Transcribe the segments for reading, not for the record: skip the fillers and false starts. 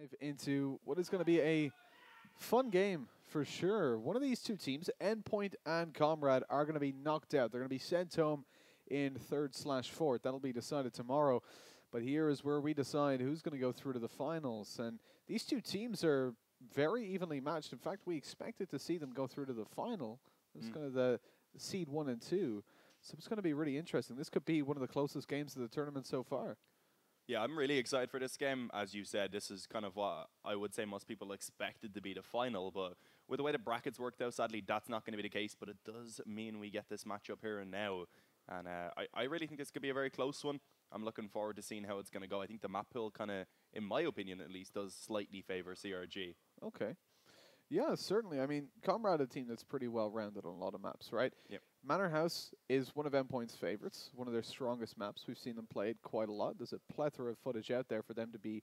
Dive into what is going to be a fun game for sure. One of these two teams, Endpoint and Comrade, are going to be knocked out. They're going to be sent home in 3rd/4th. That'll be decided tomorrow. But here is where we decide who's going to go through to the finals. And these two teams are very evenly matched. In fact, we expected to see them go through to the final. This is kind of the seed 1 and 2. So it's going to be really interesting. This could be one of the closest games of the tournament so far. Yeah, I'm really excited for this game. As you said, this is kind of what I would say most people expected to be the final. But with the way the brackets worked out, sadly, that's not going to be the case. But it does mean we get this matchup here and now. And I really think this could be a very close one. I'm looking forward to seeing how it's going to go. I think the map pool kind of, in my opinion at least, does slightly favor CRG. Okay. Yeah, certainly. I mean, Comrade, a team that's pretty well-rounded on a lot of maps, right? Yep. Manorhouse is one of Endpoint's favorites, one of their strongest maps. We've seen them play it quite a lot. There's a plethora of footage out there for them to be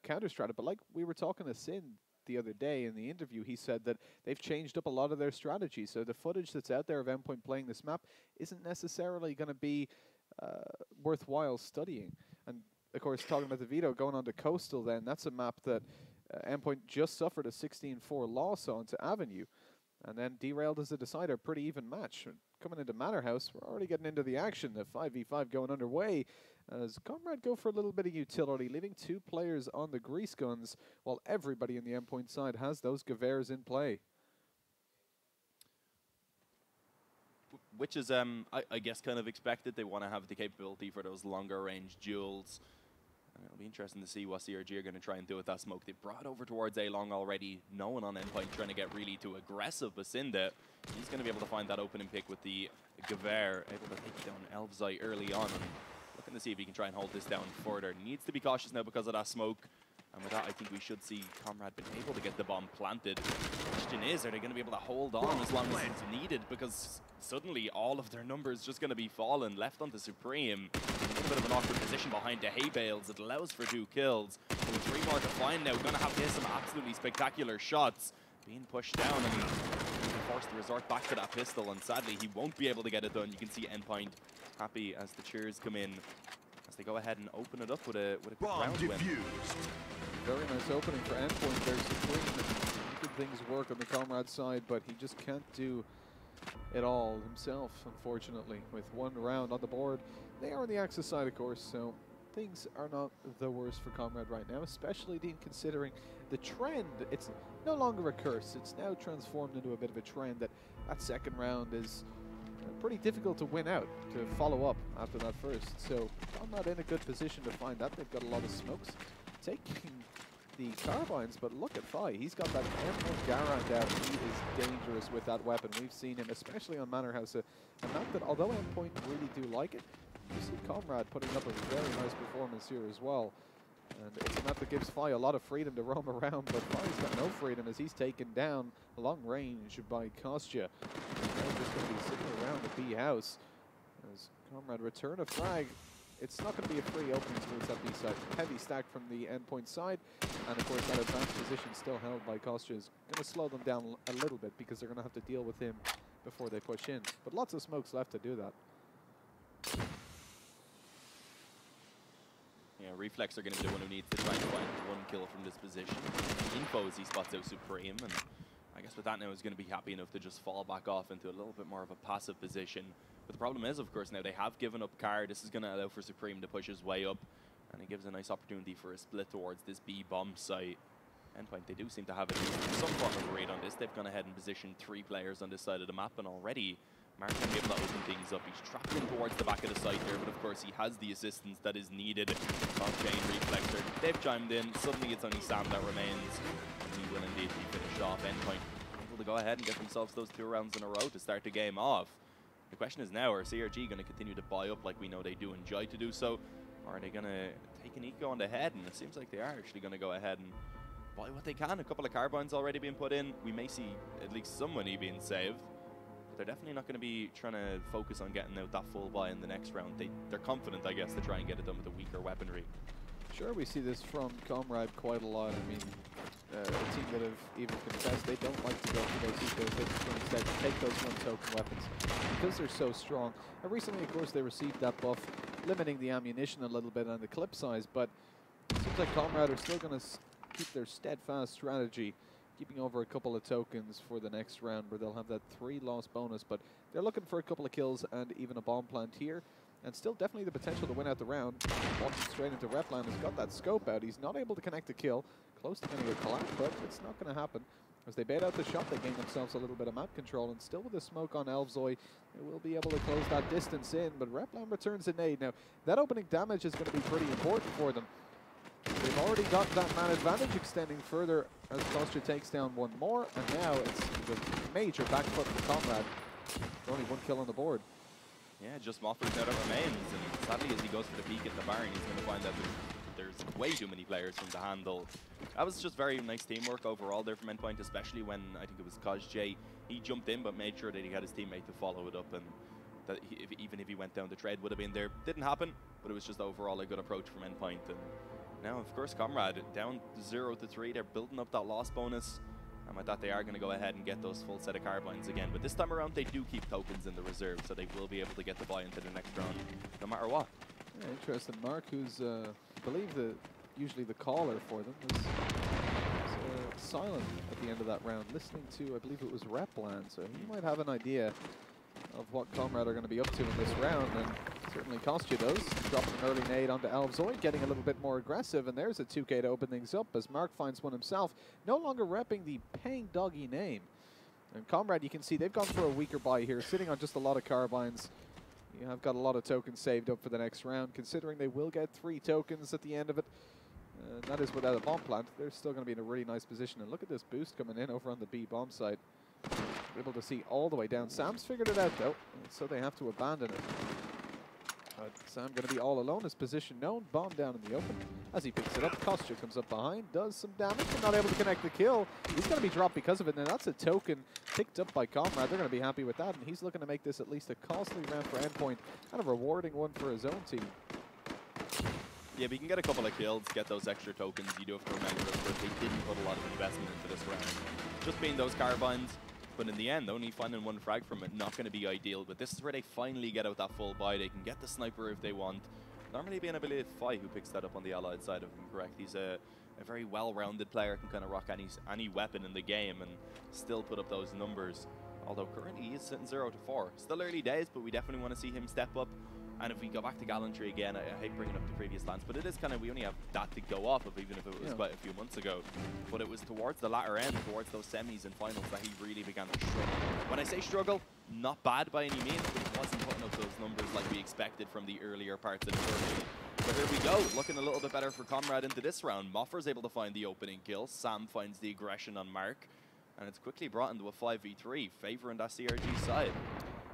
counter-stratted. But like we were talking to Sin the other day in the interview, he said that they've changed up a lot of their strategy. So the footage that's out there of Endpoint playing this map isn't necessarily going to be worthwhile studying. And, of course, talking about the veto, going on to Coastal then, that's a map that Endpoint just suffered a 16-4 loss on to Avenue, and then derailed as a decider. Pretty even match. Coming into Manorhouse, we're already getting into the action. The 5v5 going underway as Comrade go for a little bit of utility, leaving 2 players on the grease guns, while everybody in the Endpoint side has those Gewehr's in play. Which is, I guess, kind of expected. They want to have the capability for those longer range duels. And it'll be interesting to see what CRG are going to try and do with that smoke. They've brought over towards A-Long already. No one on Endpoint trying to get really too aggressive. But Sinda, he's going to be able to find that opening pick with the Gewehr, able to take down Elfzai early on. And looking to see if he can try and hold this down further. Needs to be cautious now because of that smoke. And with that, I think we should see Comrade being able to get the bomb planted. The question is, are they going to be able to hold on as long as it's needed? Because suddenly all of their numbers just going to be fallen, left onto Supreme. A little bit of an awkward position behind the hay bales. It allows for 2 kills. So with 3 more to find now, going to have to hit some absolutely spectacular shots. Being pushed down and forced to resort back to that pistol. And sadly, he won't be able to get it done. You can see Endpoint happy as the cheers come in, as they go ahead and open it up with a round win. Very nice opening for Endpoint there. Supreme, good things work on the Comrade side, but he just can't do it all himself, unfortunately. With 1 round on the board, they are on the Axis side, of course, so things are not the worst for Comrade right now, especially, Dean, considering the trend. It's no longer a curse. It's now transformed into a bit of a trend that 2nd round is pretty difficult to win out, to follow up after that first. So Comrade in a good position to find that. They've got a lot of smokes taking the carbines, but look at Fi. He's got that M1 Garand out. He is dangerous with that weapon. We've seen him, especially on Manorhouse, a map that, although Endpoint really do like it, you see Comrade putting up a very nice performance here as well. And it's a map that gives Fi a lot of freedom to roam around, but Fi's got no freedom as he's taken down long range by Kostya. They're just going to be sitting around the B house as Comrade return a frag. It's not going to be a free opening towards that B side. Heavy stack from the Endpoint side, and of course that advanced position still held by Kostya is going to slow them down a little bit because they're going to have to deal with him before they push in. But lots of smokes left to do that. Yeah, Reflex are going to be the one who needs to try and find 1 kill from this position. Infos, he spots out Supreme, and I guess with that now, he's going to be happy enough to just fall back off into a little bit more of a passive position. But the problem is, of course, now they have given up Car. This is going to allow for Supreme to push his way up, and it gives a nice opportunity for a split towards this B bomb site. Endpoint, they do seem to have some form of a read on this. They've gone ahead and positioned 3 players on this side of the map, and already Mark can be able to open things up. He's trapped in towards the back of the site here, but of course he has the assistance that is needed from Chain Reflexer. They've chimed in. Suddenly it's only Sam that remains, and he will indeed be finished off. Endpoint able to go ahead and get themselves those 2 rounds in a row to start the game off. The question is now, are CRG going to continue to buy up like we know they do enjoy to do so, or are they going to take an eco on the head? And it seems like they are actually going to go ahead and buy what they can. A couple of carbines already being put in. We may see at least some money being saved. They're definitely not going to be trying to focus on getting out that full buy in the next round. They're confident, I guess, to try and get it done with a weaker weaponry. Sure, we see this from Comrade quite a lot. I mean, a team that have even confessed they don't like to go for those ecos. They just want instead to take those 1-token weapons because they're so strong. And recently, of course, they received that buff, limiting the ammunition a little bit and the clip size, but it seems like Comrade are still going to keep their steadfast strategy, keeping over a couple of tokens for the next round where they'll have that 3 loss bonus. But they're looking for a couple of kills and even a bomb plant here. And still definitely the potential to win out the round. Walking straight into Replan has got that scope out. He's not able to connect the kill. Close to getting a collapse, but it's not going to happen. As they bait out the shot, they gain themselves a little bit of map control, and still with the smoke on Elvzoy, they will be able to close that distance in, but Replan returns a nade. Now, that opening damage is going to be pretty important for them. They've already got that man advantage extending further as Kostya takes down one more, and now it's the major back foot for Comrade. Only 1 kill on the board. Yeah, just Moffers now that remains, and sadly as he goes for the peek at the barn, he's going to find that there's way too many players from the handle. That was just very nice teamwork overall there from Endpoint, especially when I think it was Kozj. He jumped in but made sure that he had his teammate to follow it up, and that even if he went down, the trade would have been there. Didn't happen, but it was just overall a good approach from Endpoint. And now, of course, Comrade down 0-3. They're building up that loss bonus. And with that, they are going to go ahead and get those full set of carbines again. But this time around, they do keep tokens in the reserve, so they will be able to get the buy into the next round, no matter what. Yeah, interesting. Mark, who's, I believe, usually the caller for them, was silent at the end of that round, listening to, I believe it was Replan, so he might have an idea of what Comrade are going to be up to in this round, and certainly Kostya does. Dropped an early nade onto Elvzoy, getting a little bit more aggressive, and there's a 2K to open things up as Mark finds one himself, no longer repping the Paying Doggy name. And Comrade, you can see they've gone for a weaker buy here, sitting on just a lot of carbines. You have got a lot of tokens saved up for the next round, considering they will get 3 tokens at the end of it. That is without a bomb plant. They're still going to be in a really nice position. And look at this boost coming in over on the B bomb side. We're able to see all the way down. Sam's figured it out, though, so they have to abandon it. But Sam going to be all alone. His position known. Bomb down in the open. As he picks it up, Kostya comes up behind, does some damage, but not able to connect the kill. He's going to be dropped because of it. Now, that's a token picked up by Comrade. They're going to be happy with that, and he's looking to make this at least a costly round for Endpoint, and a rewarding one for his own team. Yeah, if you can get a couple of kills, get those extra tokens, you do have to remember, of course, they didn't put a lot of investment into this round. Just being those carbines, but in the end, only finding 1 frag from it, not going to be ideal. But this is where they finally get out that full buy. They can get the sniper if they want. Normally being a bit Fi who picks that up on the allied side of him, correct? He's a very well-rounded player, can kind of rock any weapon in the game and still put up those numbers. Although currently he is sitting 0-4. Still early days, but we definitely want to see him step up. And if we go back to gallantry again, I hate bringing up the previous lance, but it is kind of, we only have that to go off of, even if it was quite a few months ago. But it was towards the latter end, towards those semis and finals, that he really began to struggle. When I say struggle, not bad by any means, but he wasn't putting up those numbers like we expected from the earlier parts of the tournament. So here we go, looking a little bit better for Comrade into this round. Moffer's able to find the opening kill. Sam finds the aggression on Mark, and it's quickly brought into a 5v3, favoring that CRG side.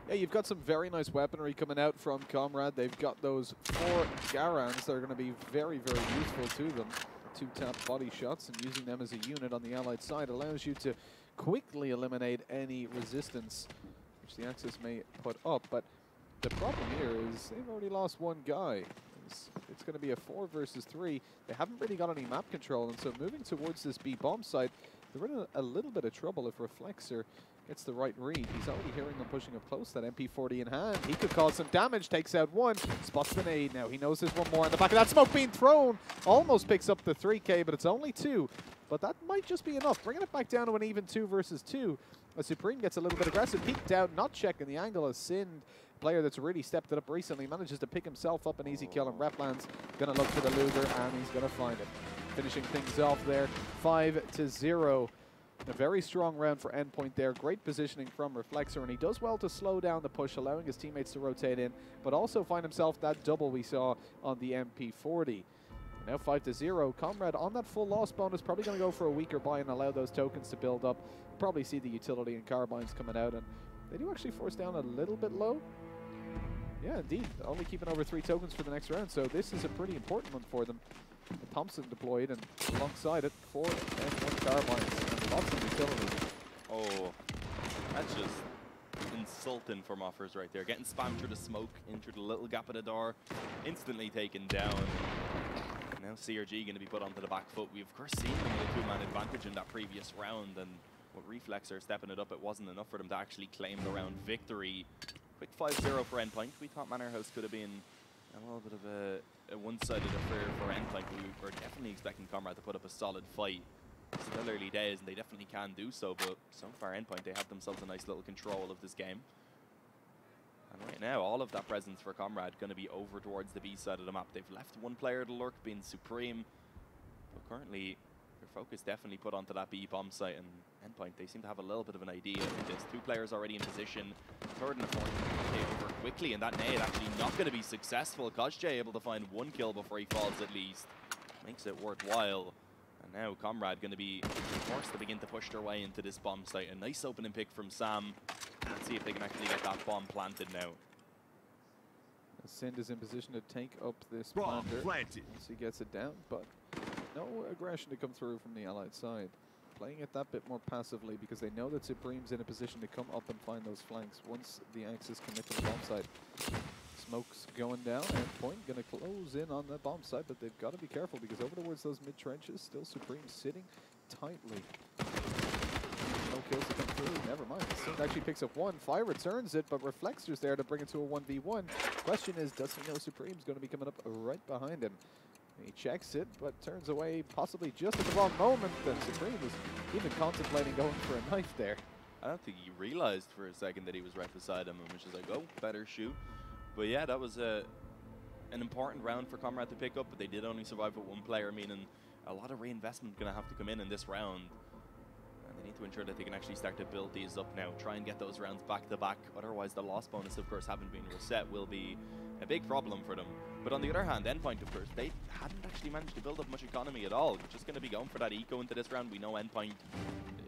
Yeah, you've got some very nice weaponry coming out from Comrade. They've got those 4 Garans that are going to be very, very useful to them. 2-tap body shots, and using them as a unit on the allied side allows you to quickly eliminate any resistance which the Axis may put up. But the problem here is they've already lost 1 guy. It's going to be a 4 versus 3. They haven't really got any map control, and so moving towards this B bomb site, they're in a little bit of trouble if Reflexer gets the right read. He's already hearing them pushing up close, that MP40 in hand. He could cause some damage, takes out 1, spots the nade. Now he knows there's 1 more in the back of that smoke being thrown. Almost picks up the 3K, but it's only 2. But that might just be enough, bringing it back down to an even 2 versus 2. As Supreme gets a little bit aggressive, peeked out, not checking the angle as Sind, player that's really stepped it up recently, manages to pick himself up an easy kill, and Replan's going to look for the Luger, and he's going to find it. Finishing things off there, 5-0. A very strong round for Endpoint there. Great positioning from Reflexer, and he does well to slow down the push, allowing his teammates to rotate in, but also find himself that double we saw on the MP40. Now 5-0. Comrade on that full loss bonus, probably going to go for a weaker buy and allow those tokens to build up. Probably see the utility and carbines coming out, and they do actually force down a little bit low. Yeah, indeed. Only keeping over 3 tokens for the next round, so this is a pretty important one for them. Thompson deployed, and alongside it, 4 M1 carbines and lots of utility. Oh, that's just insulting from Offers right there. Getting spammed through the smoke, into the little gap of the door, instantly taken down. Now CRG going to be put onto the back foot. We've of course seen them with a 2-man advantage in that previous round, and with Reflexer stepping it up, it wasn't enough for them to actually claim the round victory. Quick 5-0 for Endpoint. We thought Manorhouse could have been A little bit of a one-sided affair for Endpoint. We were definitely expecting Comrade to put up a solid fight. Still early days, and they definitely can do so, but so far Endpoint, they have themselves a nice little control of this game. And right now, all of that presence for Comrade going to be over towards the B side of the map. They've left one player to lurk, being Supreme, but currently their focus definitely put onto that B bomb site, and Endpoint, they seem to have a little bit of an idea of this. Two players already in position, third and a fourth over quickly, and that nade actually not going to be successful. Kosje able to find one kill before he falls at least. Makes it worthwhile. And now Comrade going to be forced to begin to push their way into this bomb site. A nice opening pick from Sam. Let's see if they can actually get that bomb planted now. Sind is in position to take up this planter once he gets it down, but no aggression to come through from the allied side. Playing it that bit more passively because they know that Supreme's in a position to come up and find those flanks once the Axis commit to the bomb site. Smoke's going down, Endpoint going to close in on that bomb site, but they've got to be careful because over towards those mid-trenches, still Supreme sitting tightly. No kills to come through, never mind. Sind actually picks up one, Fire returns it, but Reflexer's there to bring it to a 1v1. Question is, does he know Supreme's going to be coming up right behind him? He checks it, but turns away possibly just at the wrong moment, and Supreme was even contemplating going for a knife there. I don't think he realized for a second that he was right beside him and was just like, oh, better shoot. But yeah, that was an important round for Comrade to pick up, but they did only survive with one player, meaning a lot of reinvestment going to have to come in this round. And they need to ensure that they can actually start to build these up now, try and get those rounds back to back. Otherwise, the loss bonus, of course, having been reset will be a big problem for them. But on the other hand, Endpoint, of course, they hadn't actually managed to build up much economy at all. Just going to be going for that eco into this round. We know Endpoint,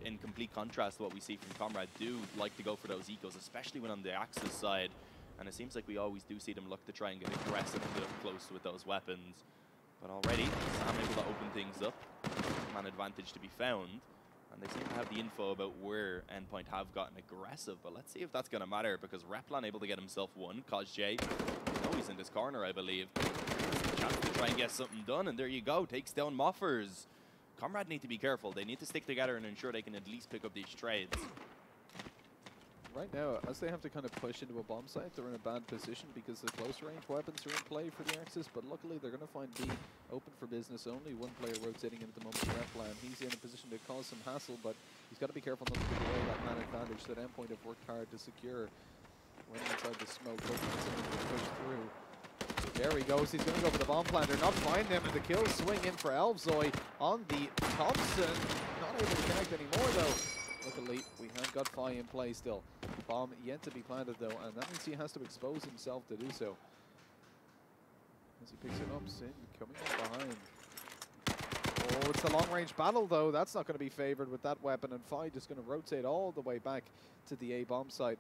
in complete contrast to what we see from Comrade, do like to go for those ecos, especially when on the Axis side. And it seems like we always do see them look to try and get aggressive and get up close with those weapons. But already, Sam able to open things up. Man advantage to be found. And they seem to have the info about where Endpoint have gotten aggressive. But let's see if that's going to matter, because Replan able to get himself one. Kosje, oh, he's in this corner, I believe. Chance to try and get something done, and there you go. Takes down Moffers. Comrade need to be careful. They need to stick together and ensure they can at least pick up these trades. Right now, as they have to kind of push into a bomb site, they're in a bad position because the close range weapons are in play for the Axis, but luckily they're going to find B open for business. Only one player rotating in at the moment, Replan. He's in a position to cause some hassle, but he's got to be careful not to give away that man advantage that Endpoint have worked hard to secure. Running inside the smoke, hoping that someone can push through. There he goes, he's going to go for the bomb planter, not find him, and the kill swing in for Elvzoy on the Thompson. Not able to connect anymore though. Luckily, we have got Fi in play still. Bomb yet to be planted though, and that means he has to expose himself to do so. As he picks it up, Sind coming up behind. Oh, it's a long-range battle though. That's not going to be favored with that weapon, and Fi just going to rotate all the way back to the A bomb site,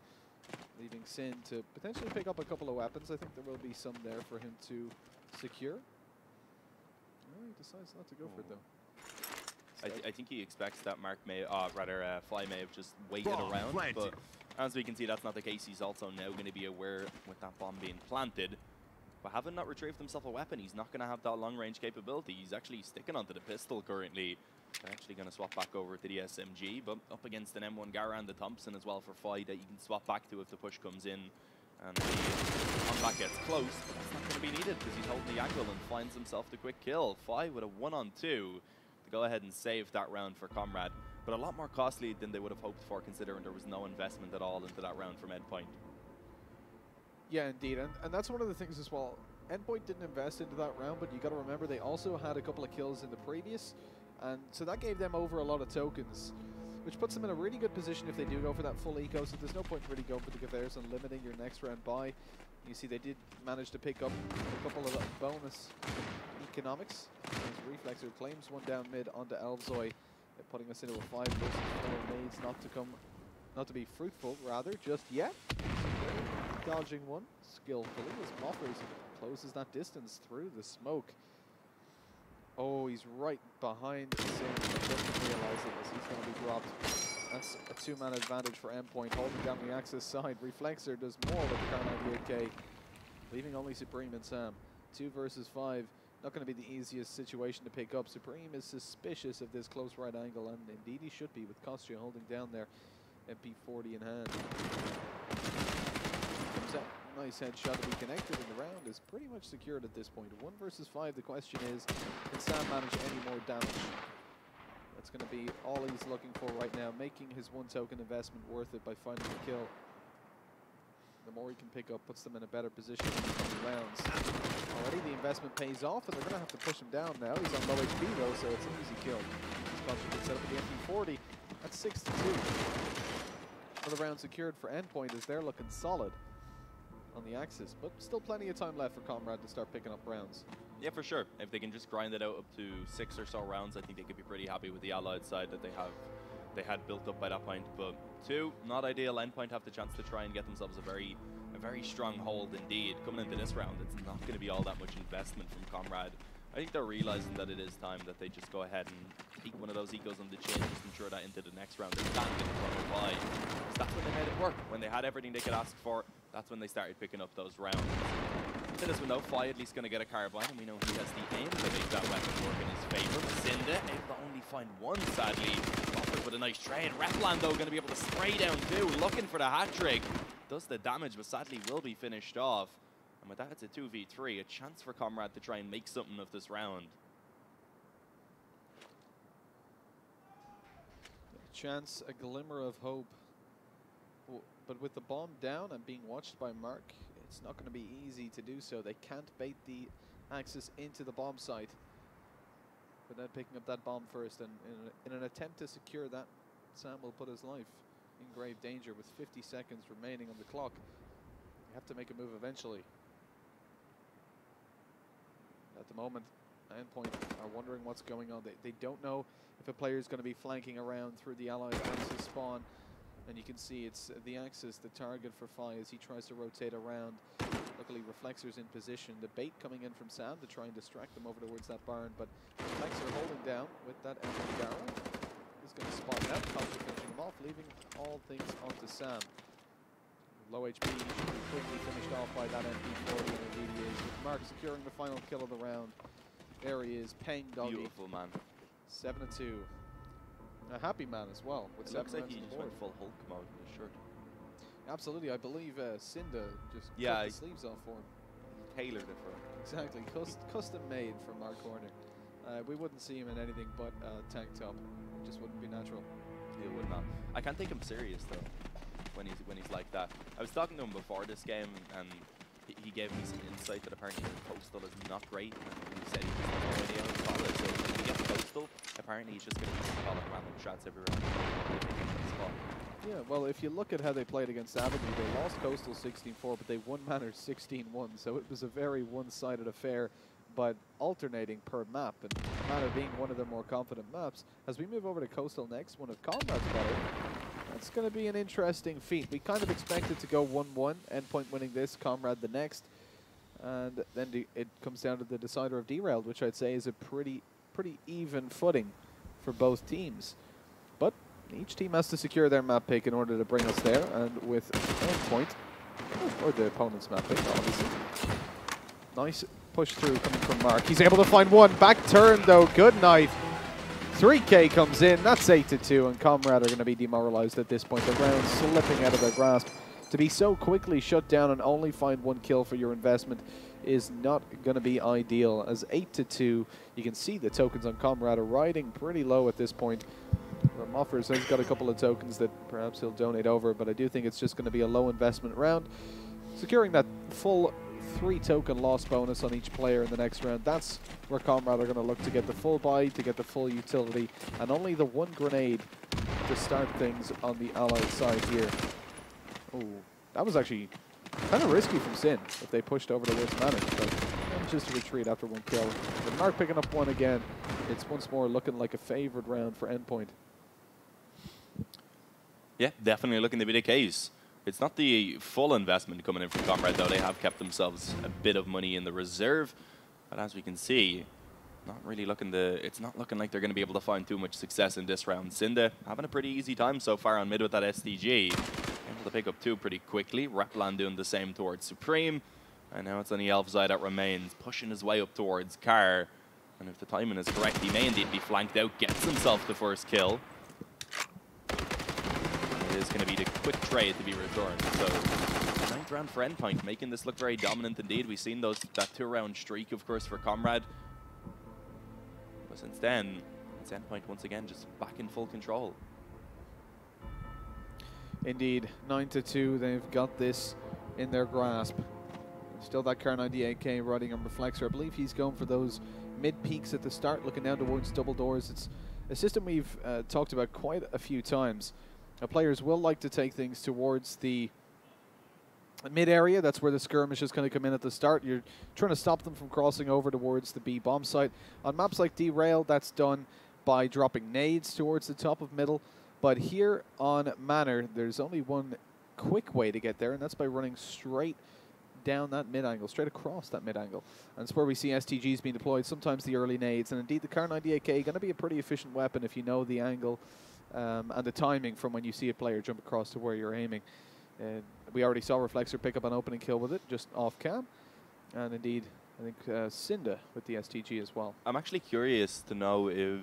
leaving Sind to potentially pick up a couple of weapons. I think there will be some there for him to secure. No, he decides not to go for it though. I think he expects that Fi may have just waited around, but as we can see, that's not the case. He's also now going to be aware with that bomb being planted. But having not retrieved himself a weapon, he's not going to have that long-range capability. He's actually sticking onto the pistol currently. They're actually going to swap back over to the SMG, but up against an M1 Garand, the Thompson as well for Fi that you can swap back to if the push comes in. And the combat gets close, but that's not going to be needed because he's holding the angle and finds himself the quick kill. Fi with a 1-on-2 to go ahead and save that round for Comrade, but a lot more costly than they would have hoped for, considering there was no investment at all into that round from Endpoint. Yeah, indeed, and that's one of the things as well. Endpoint didn't invest into that round, but you got to remember they also had a couple of kills in the previous, and so that gave them over a lot of tokens, which puts them in a really good position if they do go for that full eco. So there's no point really going for the Gavairs and limiting your next round by. You see, they did manage to pick up a couple of bonus economics. As Reflexer claims one down mid onto Elvzoy, putting us into a 5 versus 4 nades, not to be fruitful, rather, just yet. Dodging one skillfully as Moffers closes that distance through the smoke. Oh, he's right behind Sind, but doesn't realize it as he's going to be dropped. That's a 2-man advantage for Endpoint, holding down the Axis side. Reflexer does more with the Kar 98K, leaving only Supreme and Sam. 2 versus 5. Not going to be the easiest situation to pick up. Supreme is suspicious of this close right angle, and indeed he should be, with Kosje holding down there, MP40 in hand. Comes out nice headshot to be connected, and the round is pretty much secured at this point. 1 versus 5. The question is, can Sam manage any more damage? That's going to be all he's looking for right now, making his 1 token investment worth it by finding the kill. The more he can pick up puts them in a better position in the coming rounds. Already the investment pays off, and they're going to have to push him down now. He's on low HP though, so it's an easy kill. Sponsored gets set up with the MP40. That's 6-2. Another round secured for Endpoint as they're looking solid on the axis, but still plenty of time left for Comrade to start picking up rounds. Yeah, for sure. If they can just grind it out up to 6 or so rounds, I think they could be pretty happy with the Allied side that they had built up by that point. But 2, not ideal. Endpoint have the chance to try and get themselves a very strong hold indeed. Coming into this round, it's not going to be all that much investment from Comrade. I think they're realizing that it is time that they just go ahead and take one of those egos on the chin, just ensure that into the next round they're standing in front of wide. So that's when they made it work. When they had everything they could ask for, that's when they started picking up those rounds. Into this window, Fi at least going to get a carbine, and we know he has the aim to make that weapon work in his favor. Cinda able to only find 1, sadly. Offered with a nice trade. Replan, though, going to be able to spray down 2, looking for the hat-trick. Does the damage, but sadly will be finished off. And with that, it's a 2v3, a chance for Comrade to try and make something of this round. A chance, a glimmer of hope. But with the bomb down and being watched by Mark, it's not going to be easy to do so. They can't bait the Axis into the bomb site. But then picking up that bomb first, and in an attempt to secure that, Sam will put his life in grave danger with 50 seconds remaining on the clock. You have to make a move eventually. At the moment, Endpoint are wondering what's going on. They don't know if a player is going to be flanking around through the Allied Axis spawn. And you can see it's the Axis, the target for Fi as he tries to rotate around. Luckily, Reflexor's in position. The bait coming in from Sam to try and distract them over towards that barn. But Reflexor holding down with that empty barrel. He's going to spot out, Comfort finishing him off, leaving all things onto Sam. Low HP, quickly finished off by that MP40, and indeed he is. With Mark securing the final kill of the round. There he is, Peng Doggy. Beautiful, man. 7-2. A happy man as well. With it looks like he just went full Hulk mode in his shirt. Absolutely, I believe Cinda just cut the sleeves off for him. Tailored it for him. Exactly, custom made for Mark Horner. We wouldn't see him in anything but tank top. It just wouldn't be natural. It would not. I can't take him serious though. When he's like that. I was talking to him before this game, and he gave me some insight that apparently Coastal is not great. And he said he has no idea how to follow it. So if he gets Coastal, apparently he's just going to be calling random shots everywhere. Yeah, well, if you look at how they played against Avenue, they lost Coastal 16-4, but they won Manor 16-1. So it was a very one-sided affair, but alternating per map. And Manor being one of their more confident maps. As we move over to Coastal next, one of Comrade's better. That's going to be an interesting feat. We kind of expected to go 1-1, Endpoint winning this, Comrade the next. And then it comes down to the decider of Derailed, which I'd say is a pretty even footing for both teams. But each team has to secure their map pick in order to bring us there. And with Endpoint, or the opponent's map pick, obviously. Nice push through coming from Mark. He's able to find one. Back turn, though. Good night. 3K comes in, that's 8-2, and Comrade are going to be demoralized at this point. The round slipping out of their grasp. To be so quickly shut down and only find 1 kill for your investment is not going to be ideal. As 8-2, you can see the tokens on Comrade are riding pretty low at this point. Moffers has got a couple of tokens that perhaps he'll donate over, but I do think it's just going to be a low investment round. Securing that full 3-token loss bonus on each player in the next round. That's where Comrade are going to look to get the full buy, to get the full utility, and only the 1 grenade to start things on the Allied side here. Oh, that was actually kind of risky from Sin if they pushed over to this Manor, but just to retreat after 1 kill. But Mark picking up 1 again. It's once more looking like a favored round for Endpoint. Yeah, definitely looking to be the case. It's not the full investment coming in from Comrade, though. They have kept themselves a bit of money in the reserve. But as we can see, it's not looking like they're going to be able to find too much success in this round. Cinda having a pretty easy time so far on mid with that SDG. Able to pick up 2 pretty quickly. Replan doing the same towards Supreme. And now it's on the Elf side that remains, pushing his way up towards Carr. And if the timing is correct, he may indeed be flanked out, gets himself the first kill. it is going to be the quick trade to be returned. So 9th round for Endpoint, making this look very dominant indeed. We've seen that 2-round streak, of course, for Comrade. But since then, it's Endpoint once again just back in full control. Indeed, 9-2, they've got this in their grasp. Still that Car 98K riding on Reflexor. I believe he's going for those mid-peaks at the start, looking down towards double doors. It's a system we've talked about quite a few times. Players will like to take things towards the mid area. That's where the skirmish is going to come in at the start. You're trying to stop them from crossing over towards the B bomb site. On maps like Derail, that's done by dropping nades towards the top of middle. But here on Manor, there's only one quick way to get there, and that's by running straight down that mid-angle, straight across that mid-angle. And it's where we see STGs being deployed, sometimes the early nades, and indeed the Car 98K going to be a pretty efficient weapon if you know the angle and the timing from when you see a player jump across to where you're aiming. We already saw Reflexor pick up an opening kill with it, just off cam. And indeed, I think Cinda with the STG as well. I'm actually curious to know if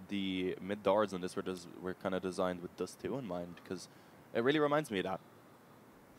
the mid-doors on this were kind of designed with Dust 2 in mind, because it really reminds me of that.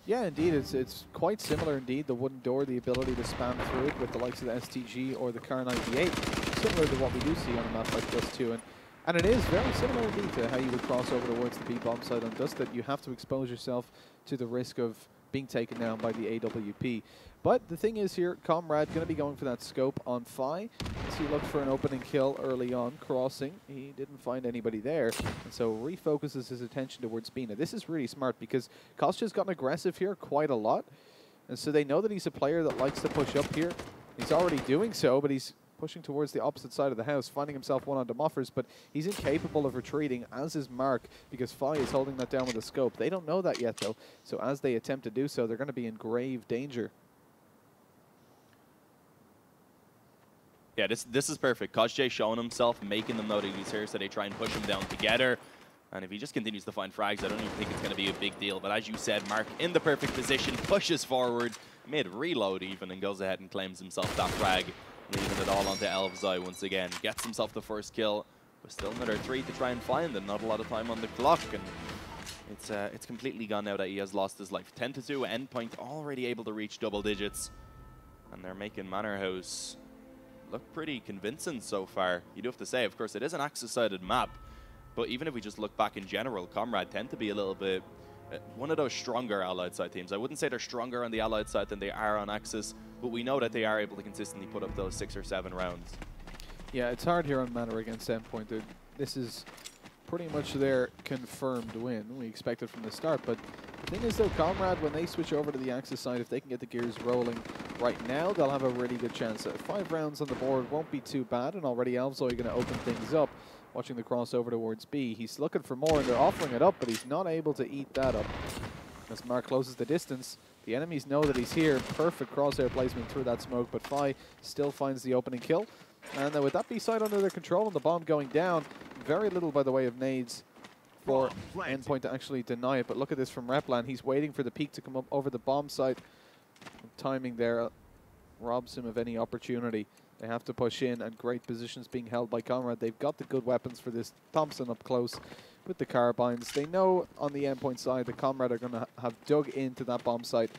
Yeah, indeed, it's quite similar indeed. The wooden door, the ability to spam through it with the likes of the STG or the Car 98, similar to what we do see on a map like Dust 2. And it is very similar indeed to how you would cross over towards the B-bomb site on Dust, that you have to expose yourself to the risk of being taken down by the AWP. But the thing is here, Comrade going to be going for that scope on Fi. So he looked for an opening kill early on, crossing. He didn't find anybody there, and so refocuses his attention towards B. Now this is really smart because Kostya's gotten aggressive here quite a lot, and so they know that he's a player that likes to push up here. He's already doing so, but he's pushing towards the opposite side of the house, finding himself one on Demoffers, but he's incapable of retreating, as is Mark, because Fi is holding that down with a scope. They don't know that yet, though, so as they attempt to do so, they're going to be in grave danger. Yeah, this is perfect. Kostya showing himself, making them know that he's here, so they try and push him down together. And if he just continues to find frags, I don't even think it's going to be a big deal. But as you said, Mark in the perfect position, pushes forward, mid-reload even, and goes ahead and claims himself that frag, leaving it all onto Elfzai once again. Gets himself the first kill, but still another 3 to try and find, and not a lot of time on the clock. And it's completely gone now that he has lost his life. 10-2, Endpoint already able to reach double digits. And they're making Manorhouse look pretty convincing so far. You do have to say, of course, it is an Axis-sided map, but even if we just look back in general, Comrade tend to be a little bit one of those stronger Allied side teams. I wouldn't say they're stronger on the Allied side than they are on Axis, but we know that they are able to consistently put up those 6 or 7 rounds. Yeah, it's hard here on Manor against Endpoint. This is pretty much their confirmed win. We expected from the start, but the thing is though, Comrade, when they switch over to the Axis side, if they can get the gears rolling right now, they'll have a really good chance. 5 rounds on the board won't be too bad, and already Elfzai going to open things up. Watching the crossover towards B. He's looking for more, and they're offering it up, but he's not able to eat that up. As Mark closes the distance, the enemies know that he's here. Perfect crosshair placement through that smoke, but Fi still finds the opening kill. And with that B side under their control and the bomb going down, very little by the way of nades for Endpoint to actually deny it. But look at this from Replan. He's waiting for the peak to come up over the bomb site. Timing there robs him of any opportunity. They have to push in, and great positions being held by Comrade. They've got the good weapons for this. Thompson up close with the carbines. They know on the Endpoint side the Comrade are going to have dug into that bomb site,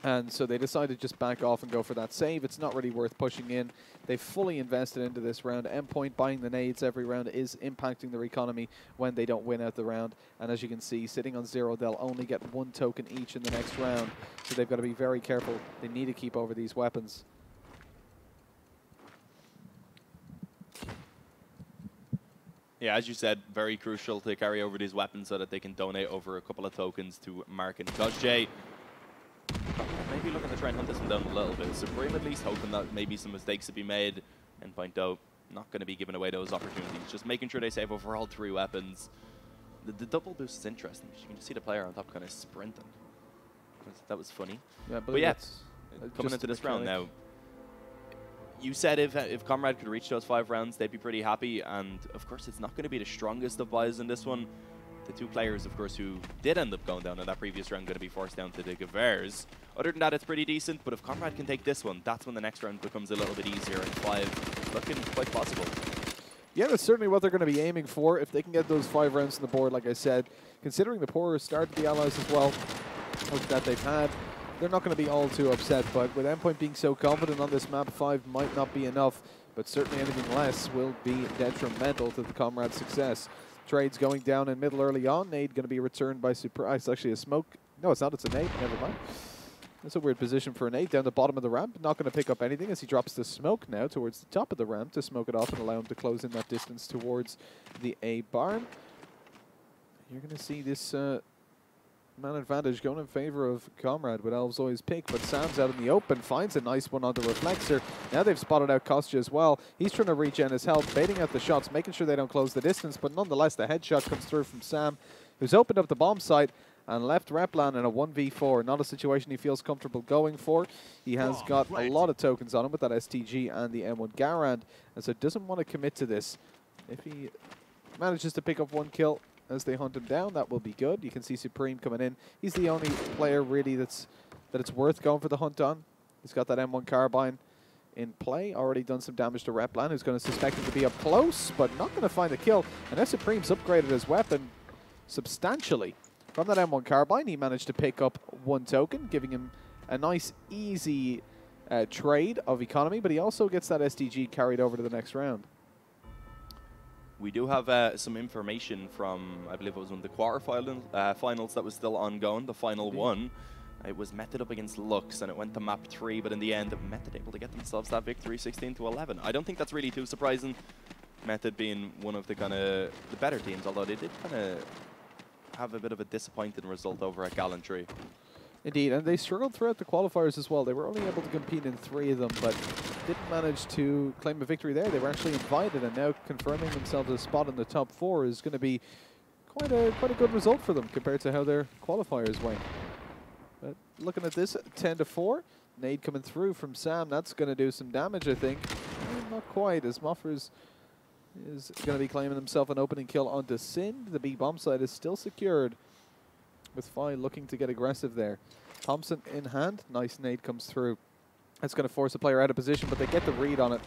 and so they decided to just back off and go for that save. It's not really worth pushing in. They've fully invested into this round. Endpoint buying the nades every round is impacting their economy when they don't win out the round. And as you can see, sitting on 0, they'll only get 1 token each in the next round. So they've got to be very careful. They need to keep over these weapons. Yeah, as you said, very crucial to carry over these weapons so that they can donate over a couple of tokens to Mark and Kostya. Maybe looking to try and hunt this one down a little bit. Supreme at least hoping that maybe some mistakes have been made. Endpoint though, not going to be giving away those opportunities. Just making sure they save over all 3 weapons. The double boost is interesting. You can just see the player on top kind of sprinting. That was funny. Yeah, but yeah, coming into this round now. You said if Comrade could reach those 5 rounds, they'd be pretty happy. And, of course, it's not going to be the strongest of buys in this one. The 2 players, of course, who did end up going down in that previous round going to be forced down to the Gavers. Other than that, it's pretty decent. But if Comrade can take this one, that's when the next round becomes a little bit easier. And 5 looking quite possible. Yeah, that's certainly what they're going to be aiming for. If they can get those 5 rounds on the board, like I said, considering the poorer start of the Allies as well that they've had, they're not going to be all too upset. But with Endpoint being so confident on this map, 5 might not be enough, but certainly anything less will be detrimental to the Comrade's success. Trades going down in middle early on. Nade going to be returned by Surprise. It's actually a smoke. No, it's not. It's a nade. Never mind. That's a weird position for a nade down the bottom of the ramp. Not going to pick up anything as he drops the smoke now towards the top of the ramp to smoke it off and allow him to close in that distance towards the A barn. You're going to see this man advantage going in favor of Comrade with Elvzoi's pick, but Sam's out in the open, finds a nice one on the Reflexer. Now they've spotted out Kostya as well. He's trying to regen his health, baiting out the shots, making sure they don't close the distance, but nonetheless the headshot comes through from Sam, who's opened up the bomb site and left Replan in a 1v4. Not a situation he feels comfortable going for. He has got a lot of tokens on him with that STG and the M1 Garand, and so doesn't want to commit to this. If he manages to pick up 1 kill as they hunt him down, that will be good. You can see Supreme coming in. He's the only player really that it's worth going for the hunt on. He's got that M1 carbine in play. Already done some damage to Replan, who's going to suspect him to be up close, but not going to find a kill. And now Supreme's upgraded his weapon substantially. From that M1 carbine, he managed to pick up 1 token, giving him a nice, easy trade of economy, but he also gets that STG carried over to the next round. We do have some information from, I believe it was one of the quarterfinals that was still ongoing, the final one. It was Method up against Lux, and it went to map 3, but in the end, Method able to get themselves that victory, 16-11. I don't think that's really too surprising, Method being one of the kind of the better teams, although they did kind of have a bit of a disappointing result over at Gallantry. Indeed, and they struggled throughout the qualifiers as well. They were only able to compete in 3 of them, but didn't manage to claim a victory there. They were actually invited, and now confirming themselves a spot in the top 4 is going to be quite a good result for them compared to how their qualifiers went. But looking at this, 10-4, nade coming through from Sam. That's going to do some damage, I think. Not quite, as Moffers is going to be claiming himself an opening kill onto Sin. The B bomb site is still secured, with Fi looking to get aggressive there. Thompson in hand. Nice nade comes through. That's going to force a player out of position, but they get the read on it.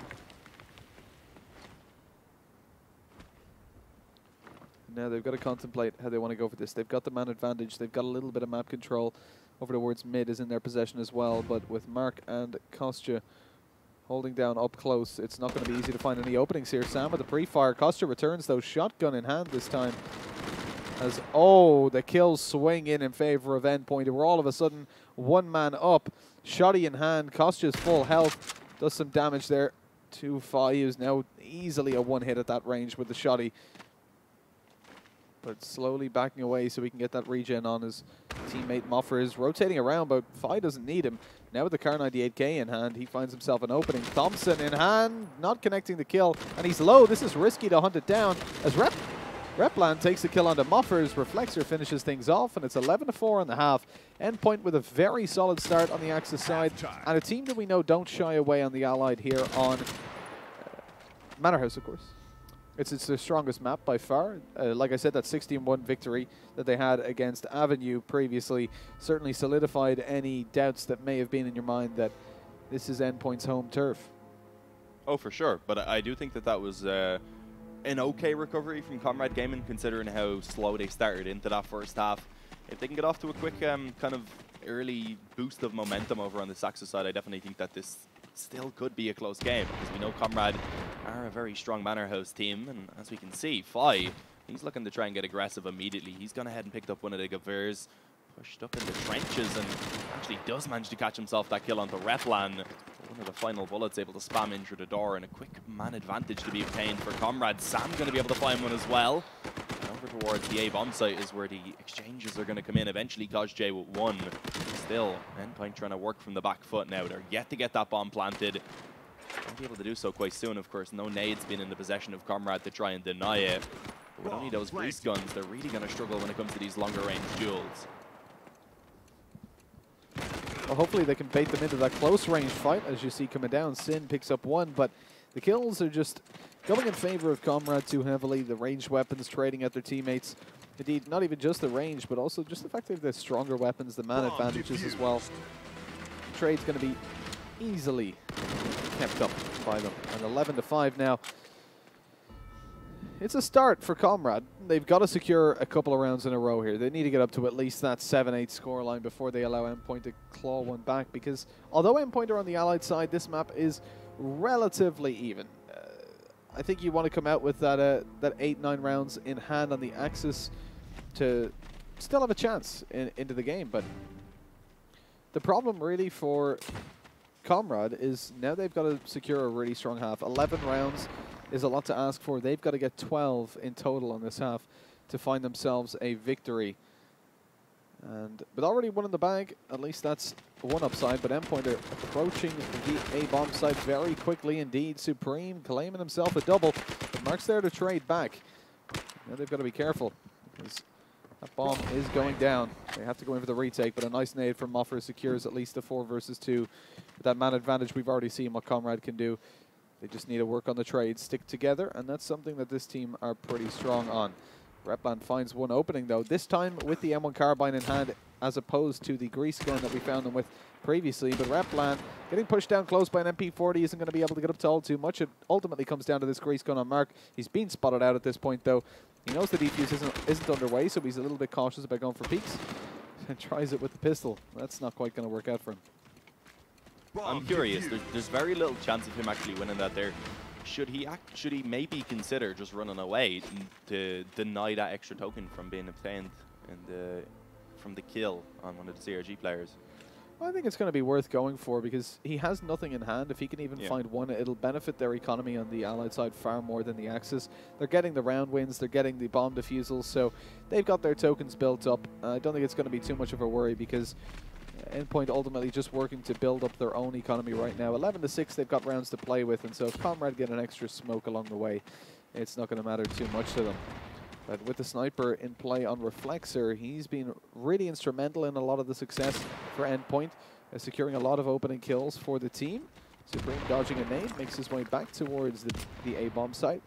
Now they've got to contemplate how they want to go for this. They've got the man advantage. They've got a little bit of map control. Over towards mid is in their possession as well, but with Mark and Kostya holding down up close, it's not going to be easy to find any openings here. Sam with the pre-fire. Kostya returns though, shotgun in hand this time. As, oh, the kills swing in favor of Endpoint. We're all of a sudden 1 man up. Shotty in hand. Kostya's full health. Does some damage there to Fi, who's now easily a 1-hit at that range with the Shotty. But slowly backing away so we can get that regen on his teammate Moffer is rotating around, but Fi doesn't need him. Now with the Kar 98K in hand, he finds himself an opening. Thompson in hand, not connecting the kill, and he's low. This is risky to hunt it down as Replan takes the kill onto Moffers. Reflexer finishes things off, and it's 11-4 in the half. Endpoint with a very solid start on the Axis side, and a team that we know don't shy away on the Allied here on Manorhouse, of course. It's their strongest map by far. Like I said, that 16-1 victory that they had against Avenue previously certainly solidified any doubts that may have been in your mind that this is Endpoint's home turf. Oh, for sure. But I do think that that was an okay recovery from Comrade Gaming, considering how slow they started into that first half. If they can get off to a quick kind of early boost of momentum over on the Axis side, I definitely think that this still could be a close game, because we know Comrade are a very strong Manorhouse team, and as we can see, Fi, he's looking to try and get aggressive immediately. He's gone ahead and picked up one of the Gavirs, pushed up in the trenches, and actually does manage to catch himself that kill onto Replan. One of the final bullets able to spam in through the door, and a quick man advantage to be obtained for Comrade. Sam going to be able to find one as well. And over towards the A bomb site is where the exchanges are going to come in. Eventually, J with 1. Still, Endpoint trying to work from the back foot now. They're yet to get that bomb planted. Won't be able to do so quite soon, of course. No nades being in the possession of Comrade to try and deny it. But with only those grease guns, they're really going to struggle when it comes to these longer range duels. Well, hopefully they can bait them into that close range fight. As you see coming down, Sin picks up 1, but the kills are just going in favor of Comrade too heavily. The ranged weapons trading at their teammates. Indeed, not even just the range, but also just the fact that they've stronger weapons, the man advantages as well. The trade's going to be easily kept up by them. And 11-5 now. it's a start for Comrade. They've got to secure a couple of rounds in a row here. They need to get up to at least that 7-8 scoreline before they allow Endpoint to claw one back, because although Endpoint are on the Allied side, this map is relatively even. I think you want to come out with that 8-9 rounds in hand on the Axis to still have a chance into the game. But the problem really for Comrade is now they've got to secure a really strong half. 11 rounds is a lot to ask for. They've got to get 12 in total on this half to find themselves a victory. And with already one in the bag, at least that's one upside. But Endpoint are approaching the A-bomb site very quickly indeed. Supreme claiming himself a double. But Mark's there to trade back. Now they've got to be careful, because that bomb is going down. They have to go in for the retake, but a nice nade from Moffer secures at least a 4 versus 2. With that man advantage, we've already seen what Comrade can do. They just need to work on the trade, stick together, and that's something that this team are pretty strong on. Replan finds one opening, though, this time with the M1 carbine in hand, as opposed to the grease gun that we found them with previously. But Replan getting pushed down close by an MP40 isn't going to be able to get up to all too much. It ultimately comes down to this grease gun on Mark. He's been spotted out at this point, though. He knows the defuse isn't underway, so he's a little bit cautious about going for peeks and tries it with the pistol. That's not quite going to work out for him. I'm curious. There's very little chance of him actually winning that there. Should he maybe consider just running away to deny that extra token from being obtained from the kill on one of the CRG players? Well, I think it's going to be worth going for, because he has nothing in hand. If he can even find one, it'll benefit their economy on the Allied side far more than the Axis. They're getting the round wins, they're getting the bomb defusals, so they've got their tokens built up. I don't think it's going to be too much of a worry, because Endpoint ultimately just working to build up their own economy right now. 11-6, they've got rounds to play with, and so if Comrade get an extra smoke along the way, it's not going to matter too much to them. But with the sniper in play on Reflexer, he's been really instrumental in a lot of the success for Endpoint, securing a lot of opening kills for the team. Supreme dodging a nade, makes his way back towards the A-bomb site.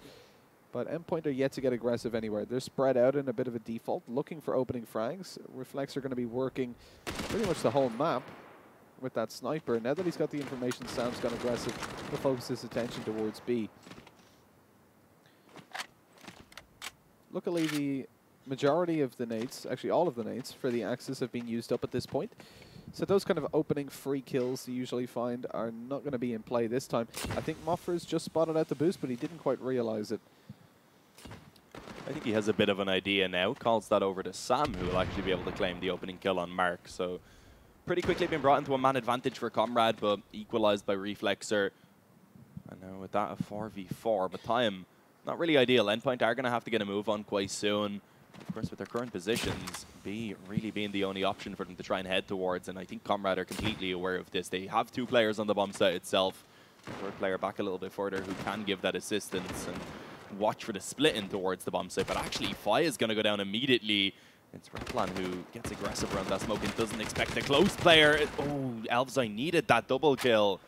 But Endpoint are yet to get aggressive anywhere. They're spread out in a bit of a default, looking for opening frags. Reflex are going to be working pretty much the whole map with that sniper. Now that he's got the information, Sam's gone aggressive to focus his attention towards B. Luckily, the majority of the nades, actually all of the nades for the Axis, have been used up at this point. So those kind of opening free kills you usually find are not going to be in play this time. I think Moffer's just spotted out the boost, but he didn't quite realize it. I think he has a bit of an idea now. Calls that over to Sam, who will actually be able to claim the opening kill on Mark. So pretty quickly been brought into a man advantage for Comrade, but equalized by Reflexer. And now with that, a 4v4. Battalion, not really ideal. Endpoint are going to have to get a move on quite soon. Of course, with their current positions, B really being the only option for them to try and head towards. And I think Comrade are completely aware of this. They have 2 players on the bomb site itself. Third player back a little bit further who can give that assistance and watch for the split in towards the bomb site. But actually, Fi is going to go down immediately. It's Replan who gets aggressive around that smoke and doesn't expect a close player. Oh, Elvzai needed that double kill.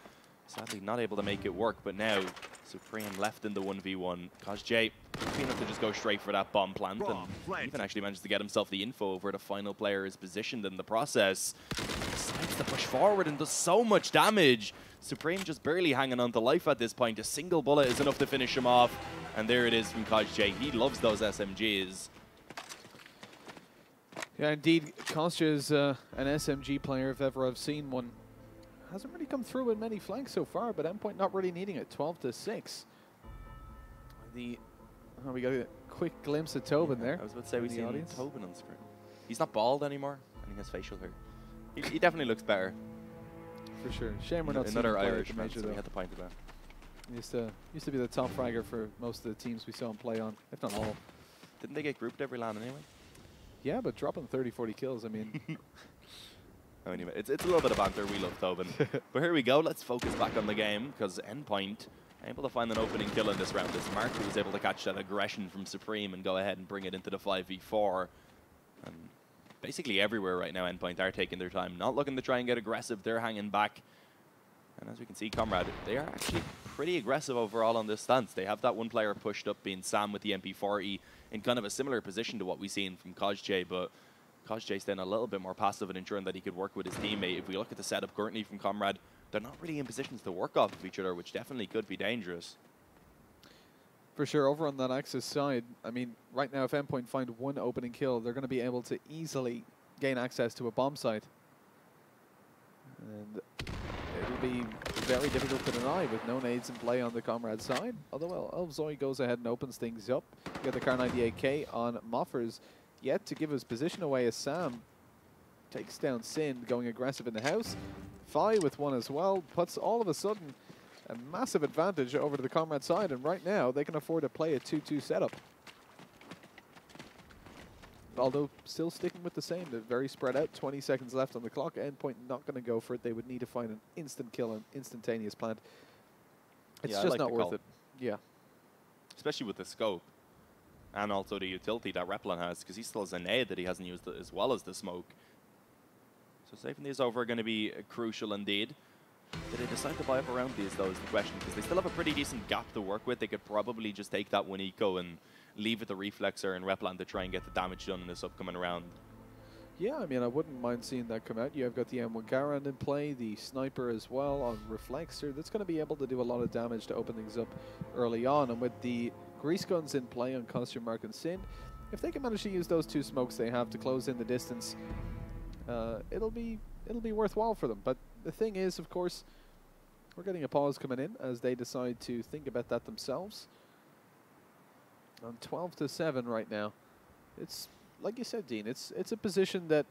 Sadly, not able to make it work. But now, Supreme left in the 1v1. KozJ lucky enough to just go straight for that bomb plant, and even actually managed to get himself the info of where the final player is positioned in the process. Decides to push forward and does so much damage. Supreme just barely hanging on to life at this point. A single bullet is enough to finish him off. And there it is from KozJ. He loves those SMGs. Yeah, indeed. KozJ is an SMG player if ever I've seen one. Hasn't really come through in many flanks so far, but Endpoint not really needing it. 12-6. We got a quick glimpse of Tobin there. I was about to say we see Tobin on screen. He's not bald anymore. I think he has facial hair. He definitely looks better. For sure. Shame we're not seeing another Irish man, so we had to point it out. Used to be the top fragger for most of the teams we saw him play on, if not all. Didn't they get grouped every LAN anyway? Yeah, but dropping 30-40 kills, I mean. Anyway, it's a little bit of banter. We love Tobin. But here we go. Let's focus back on the game, because Endpoint able to find an opening kill in this round. It's Mark who was able to catch that aggression from Supreme and go ahead and bring it into the 5v4. And basically everywhere right now, Endpoint are taking their time, not looking to try and get aggressive. They're hanging back. And as we can see, Comrade, they are actually pretty aggressive overall on this stance. They have that one player pushed up, being Sam with the MP40, in kind of a similar position to what we've seen from KozJ, but KozJ staying a little bit more passive and ensuring that he could work with his teammate. If we look at the setup currently from Comrade, they're not really in positions to work off of each other, which definitely could be dangerous. For sure, over on that Axis side, I mean, right now if Endpoint find one opening kill, they're going to be able to easily gain access to a bomb site. And it'll be very difficult to deny with no nades in play on the Comrade side. Although, well, Elvzoy goes ahead and opens things up. You got the Kar 98K on Moffers, yet to give his position away as Sam takes down Sin, going aggressive in the house. Fi with one as well, puts all of a sudden a massive advantage over to the Comrade side, and right now they can afford to play a 2-2 setup. Although still sticking with the same, they're very spread out, 20 seconds left on the clock. Endpoint not going to go for it. They would need to find an instant kill, an instantaneous plant. It's just not worth it. Yeah. Especially with the scope and also the utility that Replan has, because he still has a nade that he hasn't used as well as the smoke. So saving these over are going to be crucial indeed. Did they decide to buy up around these, though, is the question, because they still have a pretty decent gap to work with. They could probably just take that one eco and leave it the Reflexer and Replan to try and get the damage done in this upcoming round. Yeah, I mean, I wouldn't mind seeing that come out. You have got the M1 Garand in play, the Sniper as well on Reflexer. That's going to be able to do a lot of damage to open things up early on. And with the Grease Guns in play on Costume Mark and Sin, if they can manage to use those two smokes they have to close in the distance, it'll be worthwhile for them. But the thing is, of course, we're getting a pause coming in as they decide to think about that themselves. On 12-7 right now. It's like you said, Dean. It's a position that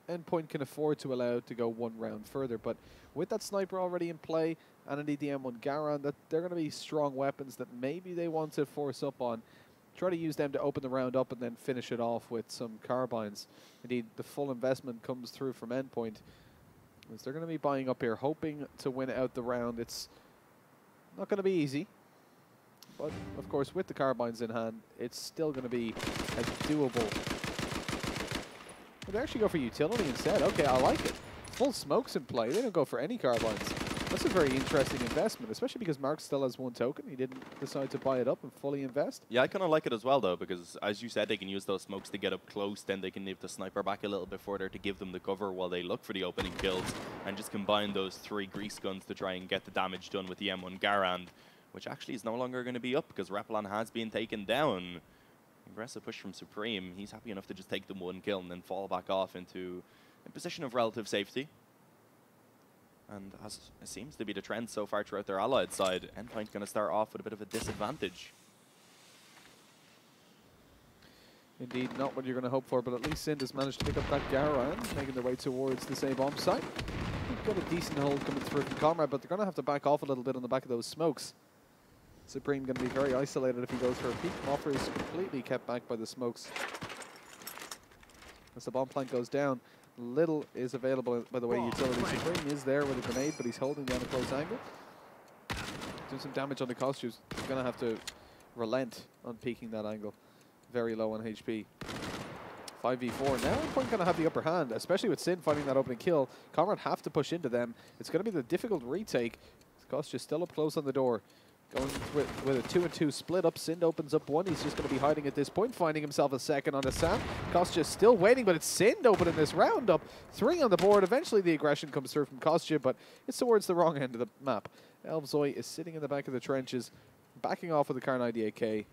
Endpoint can afford to allow to go one round further. But with that Sniper already in play, and indeed the M1 Garand, that they're going to be strong weapons that maybe they want to force up on. Try to use them to open the round up and then finish it off with some carbines. Indeed, the full investment comes through from Endpoint, as they're going to be buying up here, hoping to win out the round. It's not going to be easy. But, of course, with the carbines in hand, it's still going to be a doable. But they actually go for utility instead. Okay, I like it. Full smokes in play. They don't go for any carbines. That's a very interesting investment, especially because Mark still has one token. He didn't decide to buy it up and fully invest. Yeah, I kind of like it as well, though, because, as you said, they can use those smokes to get up close. Then they can leave the Sniper back a little bit further to give them the cover while they look for the opening kills, and just combine those 3 Grease Guns to try and get the damage done with the M1 Garand, which actually is no longer going to be up because Replan has been taken down. Aggressive push from Supreme. He's happy enough to just take the 1 kill and then fall back off into a position of relative safety. And as it seems to be the trend so far throughout their allied side, Endpoint going to start off with a bit of a disadvantage. Indeed, not what you're going to hope for, but at least Sind has managed to pick up that Garand, making their way towards the same bomb site. They've got a decent hold coming through from Comrade, but they're going to have to back off a little bit on the back of those smokes. Supreme going to be very isolated if he goes for a peek. Moffer is completely kept back by the smokes. As the bomb plant goes down, little is available by the way utility. Supreme is there with a grenade, but he's holding down a close angle. Doing some damage on the costumes. He's going to have to relent on peeking that angle. Very low on HP. 5v4. Now Endpoint going to have the upper hand, especially with Sin finding that opening kill. Comrade have to push into them. It's going to be the difficult retake. Costume's still up close on the door. Going with a 2-2 split up. Sind opens up one. He's just going to be hiding at this point, finding himself a second on a Sam. Kostya still waiting, but it's Sind opening this round up. 3 on the board. Eventually the aggression comes through from Kostya, but it's towards the wrong end of the map. Elvzoy is sitting in the back of the trenches, backing off with the Kar 98K.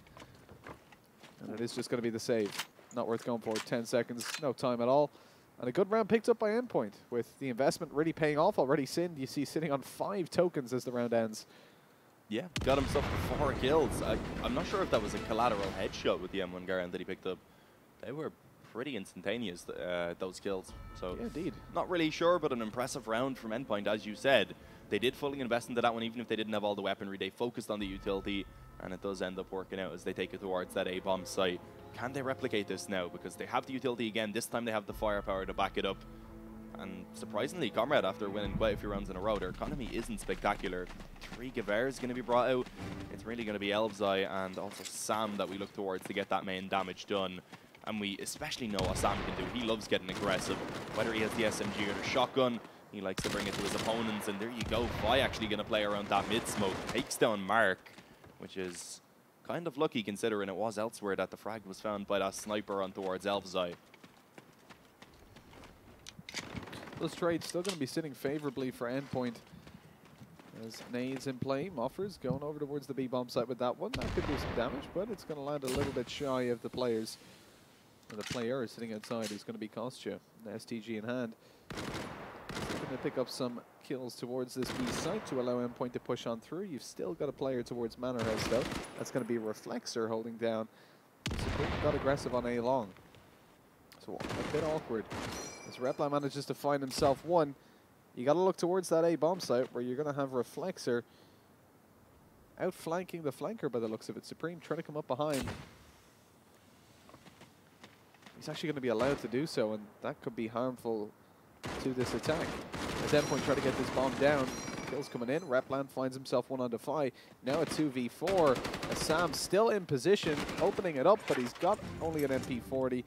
And it is just going to be the save. Not worth going for. 10 seconds, no time at all. And a good round picked up by Endpoint, with the investment really paying off already. Sind, you see, sitting on 5 tokens as the round ends. Yeah, got himself 4 kills. I'm not sure if that was a collateral headshot with the M1 Garand that he picked up. They were pretty instantaneous, those kills. So yeah, indeed. Not really sure, but an impressive round from Endpoint, as you said. They did fully invest into that one, even if they didn't have all the weaponry. They focused on the utility, and it does end up working out as they take it towards that A-bomb site. Can they replicate this now? Because they have the utility again. This time they have the firepower to back it up. And surprisingly, Comrade, after winning quite a few rounds in a row, their economy isn't spectacular. 3 Gewehr is going to be brought out. It's really going to be Elvzoy and also Sam that we look towards to get that main damage done. And we especially know what Sam can do. He loves getting aggressive. Whether he has the SMG or the shotgun, he likes to bring it to his opponents. And there you go. Vi actually going to play around that mid-smoke. Takes down Mark, which is kind of lucky considering it was elsewhere that the frag was found by that sniper on towards Elvzoy. Those trades still going to be sitting favorably for Endpoint. As nades in play, Moffers going over towards the B bomb site with that one. That could do some damage, but it's going to land a little bit shy of the players. And the player sitting outside is going to be Kostya, the STG in hand. Going to pick up some kills towards this B site to allow Endpoint to push on through. You've still got a player towards Manorhouse though. That's going to be Reflexer holding down. Supreme got aggressive on A long. So a bit awkward. As Replan manages to find himself one, you got to look towards that A bomb site where you're going to have Reflexer outflanking the flanker by the looks of it. Supreme trying to come up behind. He's actually going to be allowed to do so, and that could be harmful to this attack. As Endpoint try to get this bomb down, kills coming in. Replan finds himself 1 on Defy. Now a 2v4. As Sam's still in position, opening it up, but he's got only an MP40.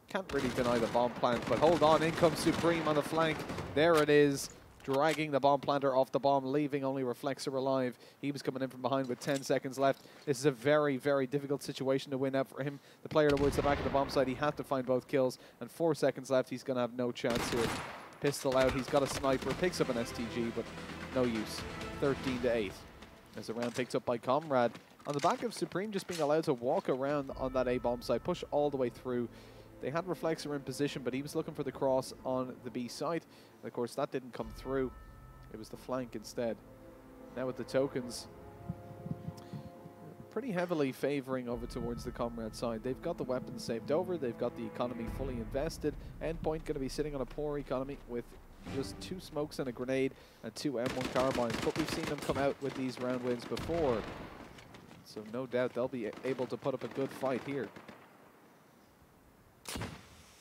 Can't really deny the bomb plant, but hold on, in comes Supreme on the flank. There it is, dragging the bomb planter off the bomb, leaving only Reflexer alive. He was coming in from behind with 10 seconds left. This is a very, very difficult situation to win out for him. The player towards the back of the bomb site, he had to find both kills, and 4 seconds left, he's going to have no chance here. Pistol out, he's got a sniper, picks up an STG, but no use. 13-8. As the round picked up by Comrade. On the back of Supreme just being allowed to walk around on that A bomb site, push all the way through. They had Reflexer in position, but he was looking for the cross on the B site. And of course, that didn't come through. It was the flank instead. Now with the tokens, pretty heavily favoring over towards the Comrade side. They've got the weapons saved over. They've got the economy fully invested. Endpoint going to be sitting on a poor economy with just 2 smokes and a grenade and 2 M1 carbines. But we've seen them come out with these round wins before. So no doubt they'll be able to put up a good fight here.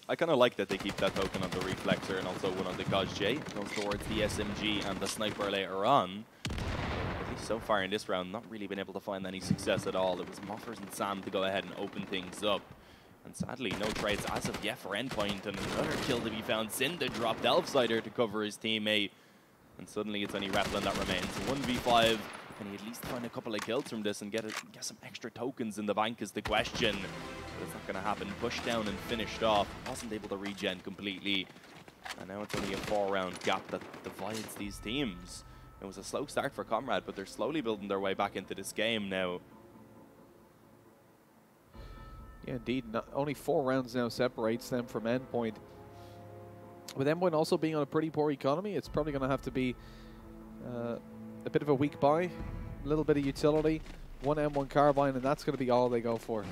I kind of like that they keep that token on the Reflexer and also one on the Gauge. Goes towards the SMG and the Sniper later on. At least so far in this round, not really been able to find any success at all. It was Moffers and Sam to go ahead and open things up. And sadly, no trades as of yet for Endpoint. And another kill to be found. Cinda dropped Elfsider to cover his teammate. And suddenly it's only Replan that remains. 1v5. Can he at least find a couple of kills from this and get some extra tokens in the bank is the question. But it's not going to happen. Pushed down and finished off. Wasn't able to regen completely. And now it's only a 4-round gap that divides these teams. It was a slow start for Comrade, but they're slowly building their way back into this game now. Yeah, indeed. Only 4 rounds now separates them from Endpoint. With Endpoint also being on a pretty poor economy, it's probably going to have to be a bit of a weak buy, a little bit of utility, 1 M1 carbine, and that's going to be all they go for.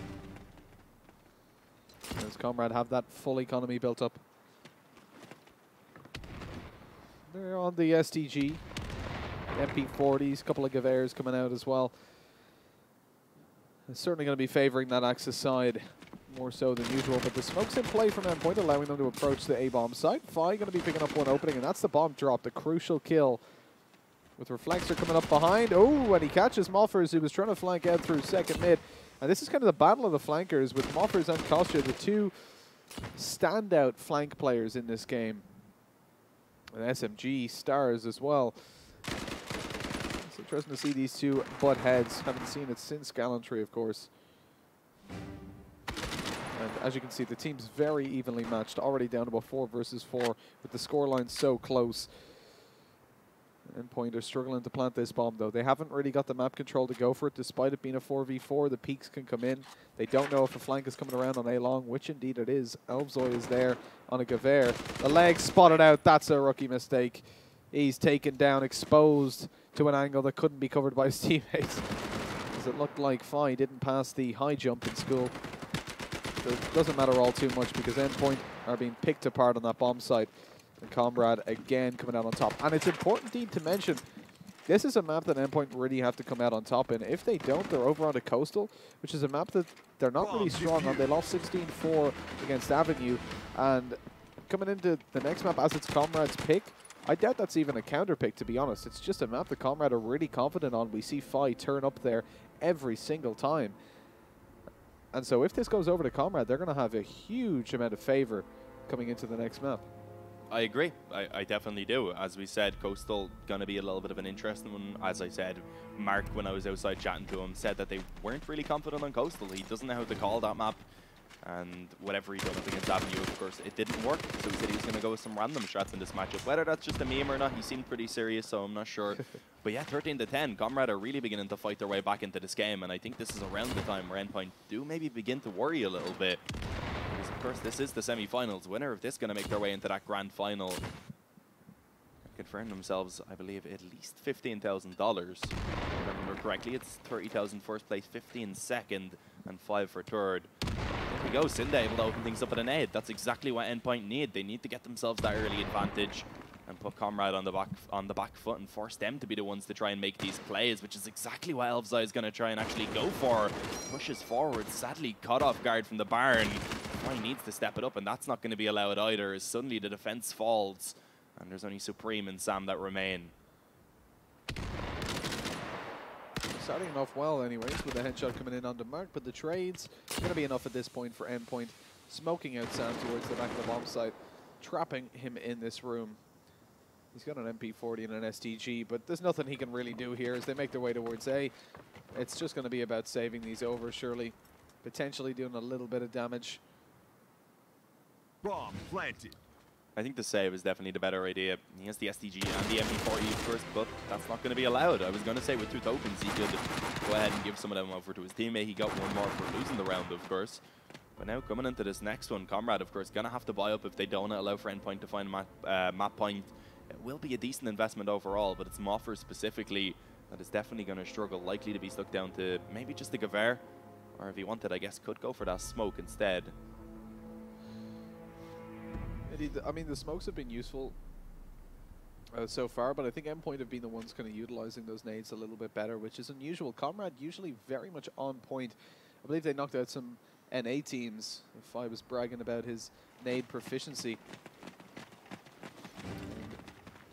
As Comrade have that full economy built up. They're on the STG, MP40s, a couple of Gavairs coming out as well. They're certainly going to be favoring that Axis side more so than usual, but the smoke's in play from Endpoint, allowing them to approach the A-bomb site. Fi going to be picking up 1 opening, and that's the bomb drop, the crucial kill. With Reflexer coming up behind. Oh, and he catches Moffers, who was trying to flank out through second mid. And this is kind of the battle of the flankers with Moffers and Kostya, the 2 standout flank players in this game. And SMG stars as well. It's interesting to see these 2 butt heads. Haven't seen it since Gallantry, of course. And as you can see, the team's very evenly matched. Already down to about 4 versus 4 with the scoreline so close. Endpoint are struggling to plant this bomb, though. They haven't really got the map control to go for it, despite it being a 4v4. The peaks can come in. They don't know if a flank is coming around on A-long, which indeed it is. Elfzoy is there on a Gaver. The leg spotted out. That's a rookie mistake. He's taken down, exposed to an angle that couldn't be covered by his teammates. As it looked like Fi didn't pass the high jump in school. It doesn't matter all too much because Endpoint are being picked apart on that bomb site. And Comrade again coming out on top. And it's important indeed to mention, this is a map that Endpoint really have to come out on top in. If they don't, they're over on the Coastal, which is a map that they're not really strong on. They lost 16-4 against Avenue. And coming into the next map as it's Comrade's pick, I doubt that's even a counter pick, to be honest. It's just a map that Comrade are really confident on. We see Fi turn up there every single time. And so if this goes over to Comrade, they're going to have a huge amount of favor coming into the next map. I agree. I definitely do. As we said, Coastal going to be a little bit of an interesting one. As I said, Mark, when I was outside chatting to him, said that they weren't really confident on Coastal. He doesn't know how to call that map. And whatever he done up against Avenue, of course, it didn't work. So he said he was going to go with some random shots in this matchup. Whether that's just a meme or not, he seemed pretty serious, so I'm not sure. But yeah, 13-10. Comrade are really beginning to fight their way back into this game. And I think this is around the time where Endpoint do maybe begin to worry a little bit. Because, of course, this is the semi-finals. Winner of this going to make their way into that grand final. Confirm themselves, I believe, at least $15,000. If I remember correctly, it's 30,000 first place, 15 second, and 5 for third. There we go, Cinda able to open things up at an aid. That's exactly what Endpoint need. They need to get themselves that early advantage and put Comrade on the back foot and force them to be the ones to try and make these plays, which is exactly what Elfzai is going to try and actually go for. Pushes forward, sadly caught off guard from the barn. He needs to step it up, and that's not going to be allowed either, as suddenly the defense falls. And there's only Supreme and Sam that remain. Starting off well anyways, with a headshot coming in on the mark, but the trades are going to be enough at this point for Endpoint. Smoking out Sam towards the back of the bomb site, trapping him in this room. He's got an MP40 and an STG, but there's nothing he can really do here as they make their way towards A. It's just going to be about saving these over, surely. Potentially doing a little bit of damage. Bomb planted. I think the save is definitely the better idea. He has the STG and the MP40 of course, but that's not going to be allowed. I was going to say with 2 tokens he could go ahead and give some of them over to his teammate. He got 1 more for losing the round, of course. But now coming into this next one, Comrade, of course, going to have to buy up if they don't allow for Endpoint to find map point. It will be a decent investment overall, but it's Moffer specifically that is definitely going to struggle, likely to be stuck down to maybe just the Gewehr, or if he wanted, I guess, could go for that smoke instead. I mean, the smokes have been useful so far, but I think Endpoint have been the ones kind of utilizing those nades a little bit better, which is unusual. Comrade usually very much on point. I believe they knocked out some NA teams. If I was bragging about his nade proficiency.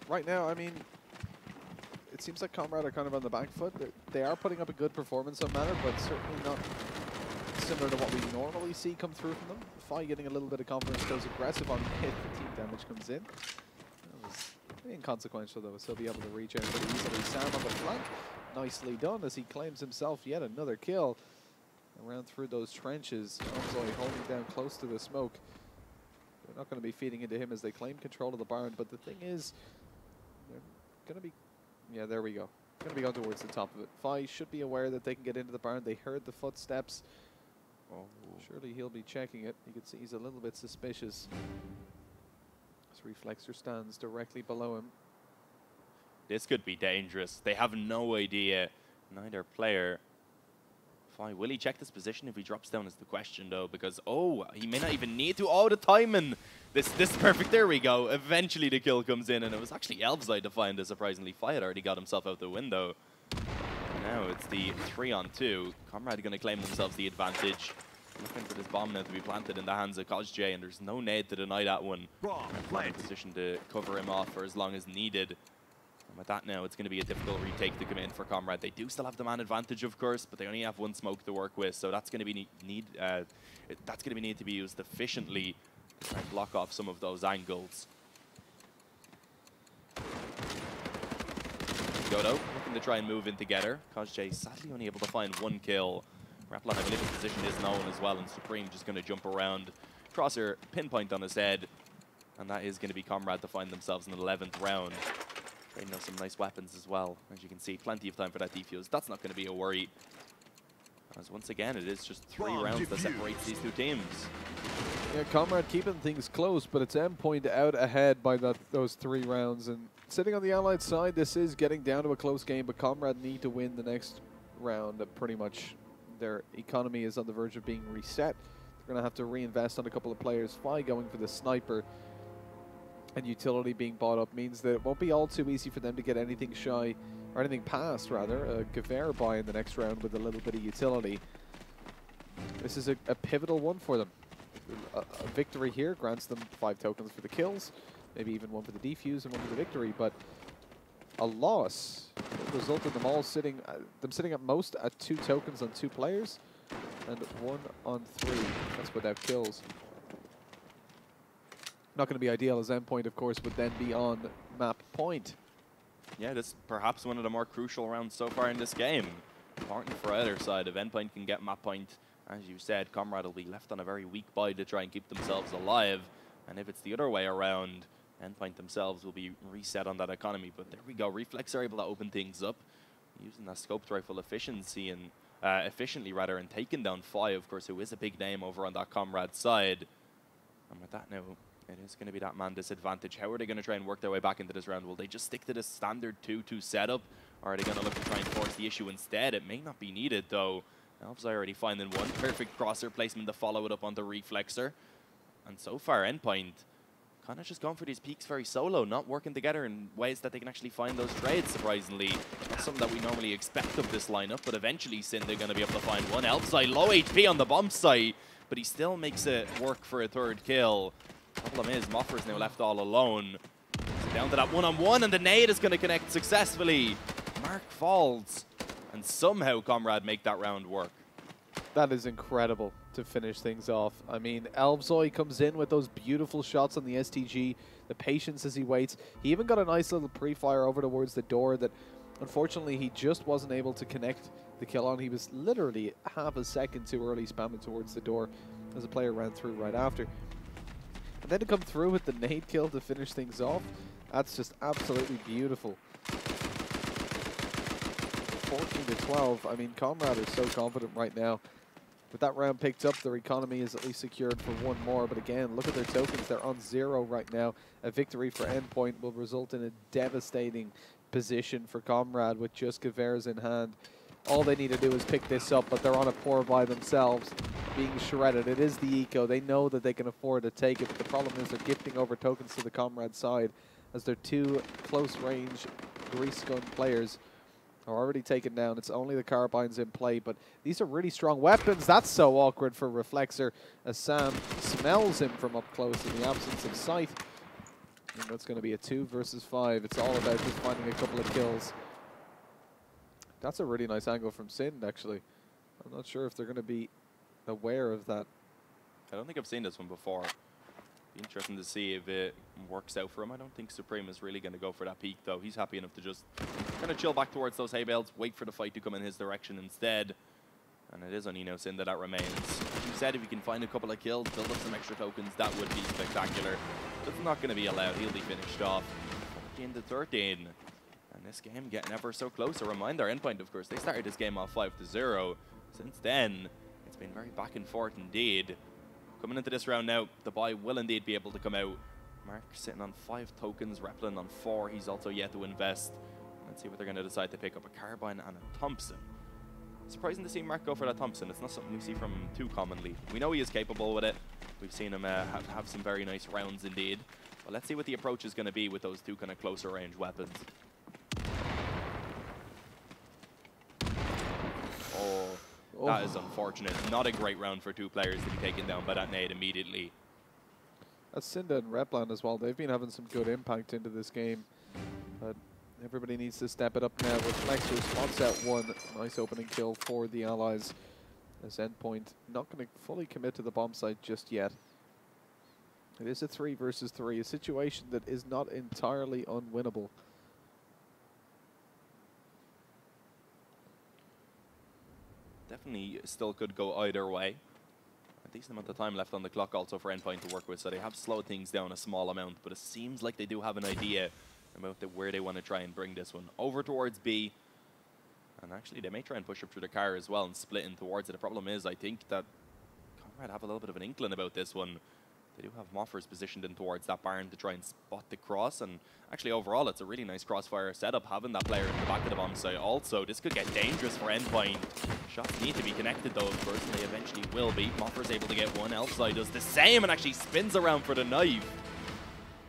Right now, I mean, it seems like Comrade are kind of on the back foot. They are putting up a good performance on Manor, but certainly not similar to what we normally see come through from them. Fi getting a little bit of confidence, goes aggressive on hit. The team damage comes in. That was inconsequential though, so he'll be able to reach out pretty easily. Sam on the flank, nicely done as he claims himself yet another kill. Around through those trenches, Elfzai holding down close to the smoke. They're not going to be feeding into him as they claim control of the barn, but the thing is, they're going to be, yeah, there we go. Going to be going towards the top of it. Fi should be aware that they can get into the barn. They heard the footsteps. Oh, surely he'll be checking it. You can see he's a little bit suspicious. His reflexor stands directly below him. This could be dangerous. They have no idea. Neither player. Fine. Will he check this position if he drops down is the question though, because oh, he may not even need to. Oh, the timing. This is perfect. There we go. Eventually the kill comes in, and it was actually Elfzai to find it. Surprisingly, Fi had already got himself out the window. Now it's the 3-on-2. Comrade going to claim themselves the advantage. Looking for this bomb now to be planted in the hands of Kozj, and there's no nade to deny that one. In position to cover him off for as long as needed. And with that now, it's going to be a difficult retake to come in for Comrade. They do still have the man advantage, of course, but they only have 1 smoke to work with, so that's going to be need to be used efficiently to try and block off some of those angles. Godo looking to try and move in together. Kozj sadly only able to find 1 kill. Raplan, I believe his position is known as well, and Supreme just going to jump around. Crosser, pinpoint on his head, and that is going to be Comrade to find themselves in the 11th round. Trading out some nice weapons as well. As you can see, plenty of time for that defuse. That's not going to be a worry. As once again, it is just 3 rounds that separates these 2 teams. Yeah, Comrade keeping things close, but it's Endpoint out ahead by those 3 rounds. And sitting on the Allied side, this is getting down to a close game, but Comrade need to win the next round. Pretty much their economy is on the verge of being reset. They're going to have to reinvest on a couple of players. Fi going for the sniper and utility being bought up means that it won't be all too easy for them to get anything shy, or anything past, rather. A Gewehr buy in the next round with a little bit of utility. This is a pivotal one for them. A victory here grants them 5 tokens for the kills, maybe even 1 for the defuse and 1 for the victory, but a loss will result in them all sitting at most at 2 tokens on 2 players and 1 on 3. That's without kills. Not going to be ideal, as Endpoint, of course, would then be on map point. Yeah, this is perhaps one of the more crucial rounds so far in this game. Important for either side. If Endpoint can get map point As you said, Comrade will be left on a very weak buy to try and keep themselves alive. And if it's the other way around, Endpoint themselves will be reset on that economy. But there we go. Reflex are able to open things up using that scoped rifle efficiently and taking down Fi, of course, who is a big name over on that Comrade side. And with that now, it is going to be that man disadvantage. How are they going to try and work their way back into this round? Will they just stick to the standard 2-2 setup? Or are they going to look to try and force the issue instead? It may not be needed, though. Elves are already finding one perfect crosser placement to follow it up on the Reflexer. And so far, Endpoint kind of just going for these peaks very solo, not working together in ways that they can actually find those trades, surprisingly. That's something that we normally expect of this lineup, but eventually, Sin, they're going to be able to find one. Elfside, low HP on the bomb site, but he still makes it work for a third kill. Problem is, Moffer's now left all alone. So down to that one-on-one, and the nade is going to connect successfully. Mark falls, and somehow Comrade make that round work. That is incredible to finish things off. I mean, Elvzoy comes in with those beautiful shots on the STG, the patience as he waits. He even got a nice little pre-fire over towards the door that, unfortunately, he just wasn't able to connect the kill on. He was literally half a second too early spamming towards the door as a player ran through right after. And then to come through with the nade kill to finish things off, that's just absolutely beautiful. 14-12. I mean, Comrade is so confident right now. With that round picked up, their economy is at least secured for one more. But again, look at their tokens. They're on 0 right now. A victory for Endpoint will result in a devastating position for Comrade with just Gewehr's in hand. All they need to do is pick this up, but they're on a poor by themselves, being shredded. It is the eco. They know that they can afford to take it, but the problem is they're gifting over tokens to the Comrade side as their two close-range grease gun players are already taken down. It's only the carbines in play, but these are really strong weapons. That's so awkward for Reflexer as Sam smells him from up close in the absence of sight. And that's going to be a 2 versus 5. It's all about just finding a couple of kills. That's a really nice angle from Sind, actually. I'm not sure if they're going to be aware of that. I don't think I've seen this one before. Be interesting to see if it works out for him. I don't think Supreme is really going to go for that peak, though. He's happy enough to just kind of chill back towards those hay bales, wait for the fight to come in his direction instead. And it is on Eno Sin that remains. As you said, if he can find a couple of kills, build up some extra tokens, that would be spectacular. But it's not going to be allowed. He'll be finished off. 14-13. And this game getting ever so close. A reminder, Endpoint, of course, they started this game off 5-0. Since then, it's been very back and forth indeed. Coming into this round now, the buy will indeed be able to come out. Mark sitting on 5 tokens, Replin on 4. He's also yet to invest. Let's see what they're going to decide to pick up. A Carbine and a Thompson. Surprising to see Mark go for that Thompson. It's not something we see from him too commonly. We know he is capable with it. We've seen him have some very nice rounds indeed. But let's see what the approach is going to be with those two kind of closer range weapons. Oh, that is unfortunate. Not a great round for two players to be taken down by that nade immediately. That's Cinda and Replan as well. They've been having some good impact into this game. But everybody needs to step it up now. Reflexer spots out one. Nice opening kill for the Allies. As Endpoint not going to fully commit to the bomb site just yet. It is a 3 versus 3. A situation that is not entirely unwinnable. Definitely still could go either way. A decent amount of time left on the clock also for Endpoint to work with, so they have slowed things down a small amount, but it seems like they do have an idea about where they want to try and bring this one. Over towards B, and actually they may try and push up through the car as well and split in towards it. The problem is, I think that Comrade have a little bit of an inkling about this one. They do have Moffers positioned in towards that barn to try and spot the cross, and actually overall it's a really nice crossfire setup having that player in the back of the bomb site. Also, this could get dangerous for Endpoint. Shots need to be connected though, of course, and they eventually will be. Moffer's able to get one. Elfside does the same and actually spins around for the knife.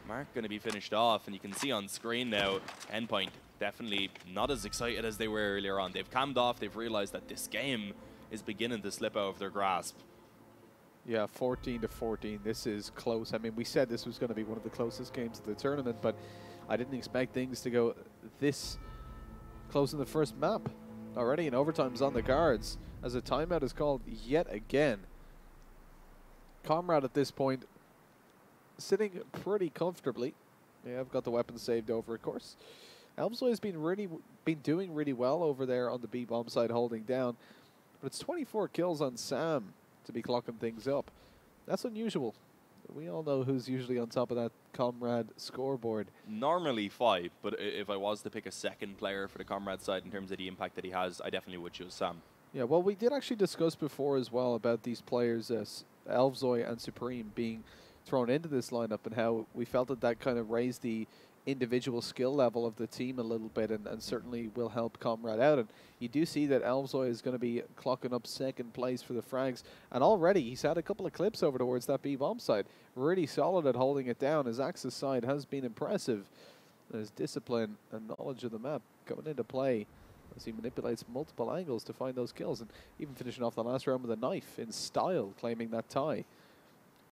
Mark going to be finished off, and you can see on screen now, Endpoint definitely not as excited as they were earlier on. They've calmed off. They've realized that this game is beginning to slip out of their grasp. Yeah, 14-14. This is close. I mean, we said this was going to be one of the closest games of the tournament, but I didn't expect things to go this close in the first map. Already an overtime's on the cards as a timeout is called yet again. Comrade at this point sitting pretty comfortably. Yeah, I've got the weapon saved over, of course. Elmsloy has been doing really well over there on the B bomb side, holding down. But it's 24 kills on Sam to be clocking things up. That's unusual. We all know who's usually on top of that Comrade scoreboard. Normally 5, but if I was to pick a second player for the Comrade side in terms of the impact that he has, I definitely would choose Sam. Yeah, well, we did actually discuss before as well about these players, Elvzoy and Supreme, being thrown into this lineup and how we felt that that kind of raised the individual skill level of the team a little bit and certainly will help Comrade out. And you do see that Elvzoy is going to be clocking up second place for the frags. And already he's had a couple of clips over towards that B-bomb side. Really solid at holding it down. His Axis side has been impressive. His discipline and knowledge of the map coming into play as he manipulates multiple angles to find those kills. And even finishing off the last round with a knife in style, claiming that tie.